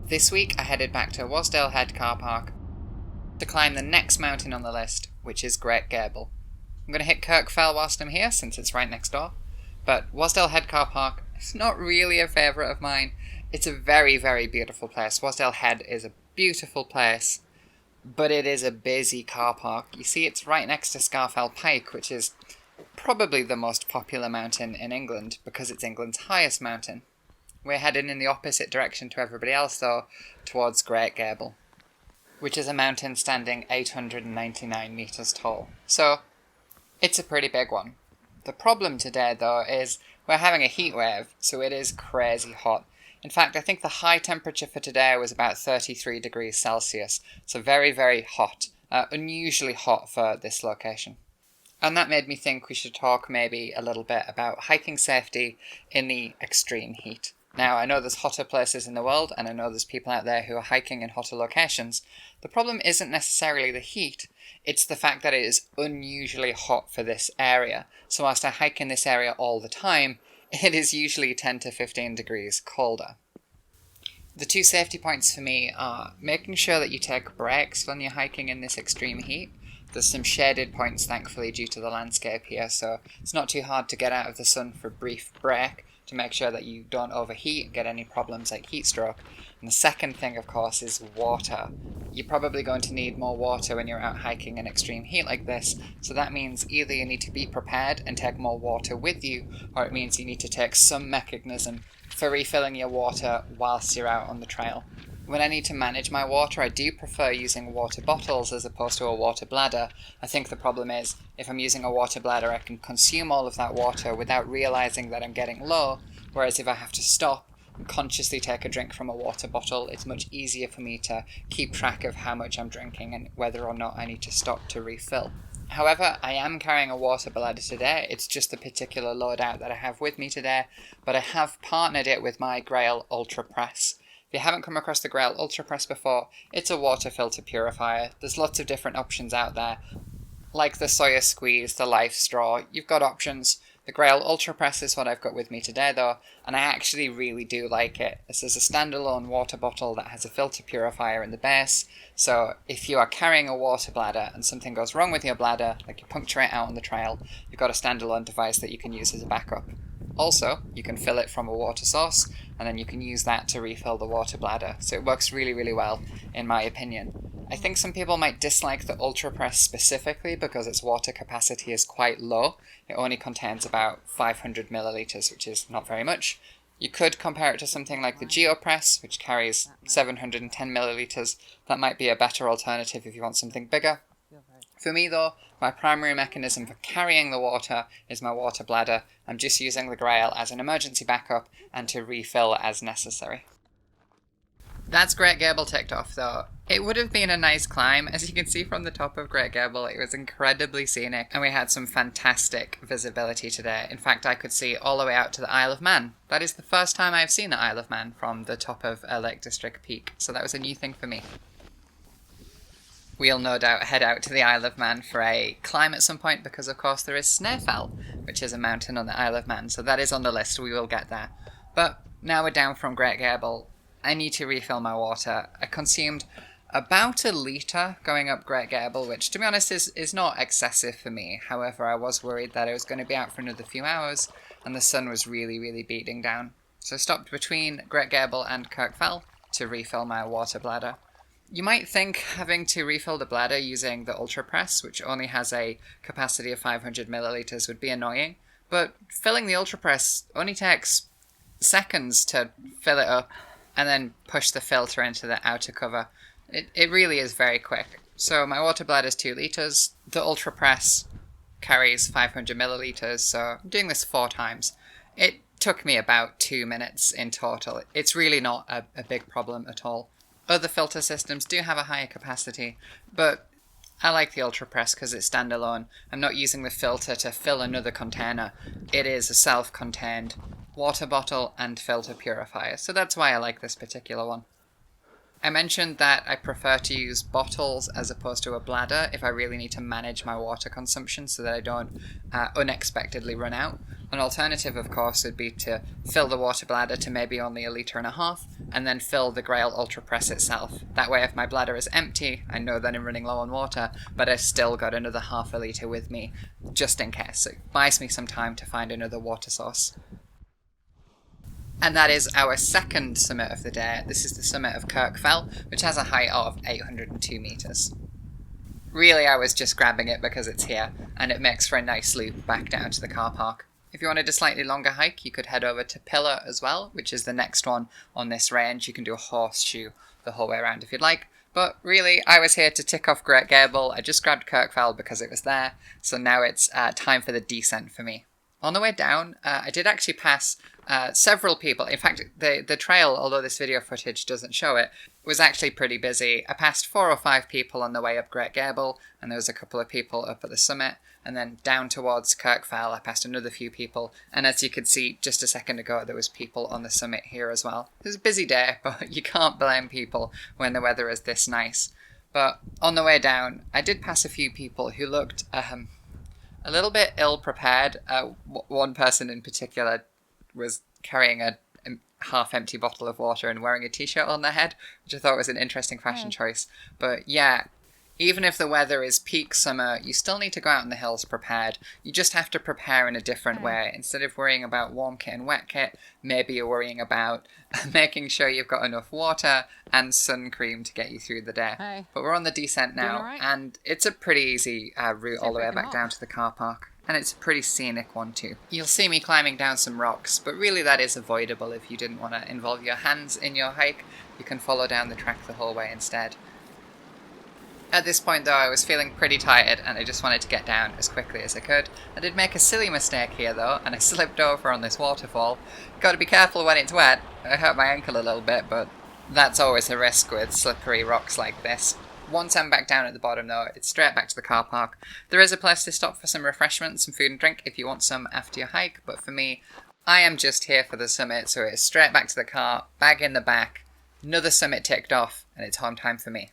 This week I headed back to Wasdale Head car park to climb the next mountain on the list, which is Great Gable. I'm going to hit Kirk whilst I'm here, since it's right next door, but Wasdale Head car park is not really a favourite of mine. It's a very, very beautiful place. Wasdale Head is a beautiful place, but it is a busy car park. You see, it's right next to Scafell Pike, which is probably the most popular mountain in England, because it's England's highest mountain. We're heading in the opposite direction to everybody else, though, towards Great Gable, which is a mountain standing 899 metres tall. So, it's a pretty big one. The problem today, though, is we're having a heat wave, so it is crazy hot. In fact, I think the high temperature for today was about 33 degrees Celsius, so very, very hot. Unusually hot for this location. And that made me think we should talk maybe a little bit about hiking safety in the extreme heat. Now, I know there's hotter places in the world, and I know there's people out there who are hiking in hotter locations. The problem isn't necessarily the heat, it's the fact that it is unusually hot for this area. So whilst I hike in this area all the time, it is usually 10 to 15 degrees colder. The two safety points for me are making sure that you take breaks when you're hiking in this extreme heat. There's some shaded points, thankfully, due to the landscape here, so it's not too hard to get out of the sun for a brief break to make sure that you don't overheat and get any problems like heat stroke. And the second thing, of course, is water. You're probably going to need more water when you're out hiking in extreme heat like this, so that means either you need to be prepared and take more water with you, or it means you need to take some mechanism for refilling your water whilst you're out on the trail. When I need to manage my water, I do prefer using water bottles as opposed to a water bladder. I think the problem is, if I'm using a water bladder, I can consume all of that water without realising that I'm getting low, whereas if I have to stop and consciously take a drink from a water bottle, it's much easier for me to keep track of how much I'm drinking and whether or not I need to stop to refill. However, I am carrying a water bladder today. It's just the particular loadout that I have with me today, but I have partnered it with my Grail Ultra Press. If you haven't come across the Grail Ultra Press before, it's a water filter purifier. There's lots of different options out there, like the Soya Squeeze, the Life Straw. You've got options. The Grail Ultra Press is what I've got with me today, though, and I actually really do like it. This is a standalone water bottle that has a filter purifier in the base, so if you are carrying a water bladder and something goes wrong with your bladder, like you puncture it out on the trail, you've got a standalone device that you can use as a backup. Also, you can fill it from a water source, and then you can use that to refill the water bladder, so it works really, really well, in my opinion. I think some people might dislike the Ultra Press specifically because its water capacity is quite low. It only contains about 500 millilitres, which is not very much. You could compare it to something like the GeoPress, which carries 710 millilitres. That might be a better alternative if you want something bigger. For me, though, my primary mechanism for carrying the water is my water bladder. I'm just using the Grail as an emergency backup and to refill as necessary. That's Great Gable ticked off, though. It would have been a nice climb. As you can see from the top of Great Gable, it was incredibly scenic, and we had some fantastic visibility today. In fact, I could see all the way out to the Isle of Man. That is the first time I've seen the Isle of Man from the top of a Lake District peak, so that was a new thing for me. We'll no doubt head out to the Isle of Man for a climb at some point, because of course there is Snaefell, which is a mountain on the Isle of Man, so that is on the list. We will get there. But now we're down from Great Gable. I need to refill my water. I consumed about a litre going up Great Gable, which to be honest is not excessive for me. However, I was worried that I was going to be out for another few hours and the sun was really, really beating down. So I stopped between Great Gable and Kirk to refill my water bladder. You might think having to refill the bladder using the Ultra Press, which only has a capacity of 500 millilitres, would be annoying, but filling the Ultra Press only takes seconds to fill it up and then push the filter into the outer cover. It really is very quick. So my water bladder is 2 litres, the Ultra Press carries 500 millilitres, so I'm doing this 4 times. It took me about 2 minutes in total. It's really not a big problem at all. Other filter systems do have a higher capacity, but I like the Ultra Press because it's standalone. I'm not using the filter to fill another container. It is a self-contained water bottle and filter purifier, so that's why I like this particular one. I mentioned that I prefer to use bottles as opposed to a bladder if I really need to manage my water consumption so that I don't unexpectedly run out. An alternative, of course, would be to fill the water bladder to maybe only 1.5 litres, and then fill the Grail Ultra Press itself. That way, if my bladder is empty, I know that I'm running low on water, but I've still got another 0.5 litre with me, just in case. It buys me some time to find another water source. And that is our second summit of the day. This is the summit of Kirk Fell, which has a height of 802 metres. Really, I was just grabbing it because it's here, and it makes for a nice loop back down to the car park. If you wanted a slightly longer hike, you could head over to Pillar as well, which is the next one on this range. You can do a horseshoe the whole way around if you'd like. But really, I was here to tick off Great Gable. I just grabbed Kirk Fell because it was there, so now it's time for the descent for me. On the way down, I did actually pass several people. In fact, the trail, although this video footage doesn't show it, was actually pretty busy. I passed 4 or 5 people on the way up Great Gable, and there was a couple of people up at the summit. And then down towards Kirk Fell, I passed another few people. And as you could see just a second ago, there was people on the summit here as well. It was a busy day, but you can't blame people when the weather is this nice. But on the way down, I did pass a few people who looked a little bit ill-prepared. One person in particular was carrying a half-empty bottle of water and wearing a t-shirt on their head, which I thought was an interesting fashion choice. But yeah, even if the weather is peak summer, you still need to go out in the hills prepared. You just have to prepare in a different way. Instead of worrying about warm kit and wet kit, maybe you're worrying about making sure you've got enough water and sun cream to get you through the day. Hey. But we're on the descent now, right? and it's a pretty easy route all the way back down to the car park. And it's a pretty scenic one too. You'll see me climbing down some rocks, but really that is avoidable if you didn't want to involve your hands in your hike. You can follow down the track the whole way instead. At this point though, I was feeling pretty tired and I just wanted to get down as quickly as I could. I did make a silly mistake here though, and I slipped over on this waterfall. Gotta be careful when it's wet. I hurt my ankle a little bit, but that's always a risk with slippery rocks like this. Once I'm back down at the bottom though, it's straight back to the car park. There is a place to stop for some refreshments, some food and drink if you want some after your hike, but for me, I am just here for the summit, so it's straight back to the car, bag in the back, another summit ticked off, and it's home time for me.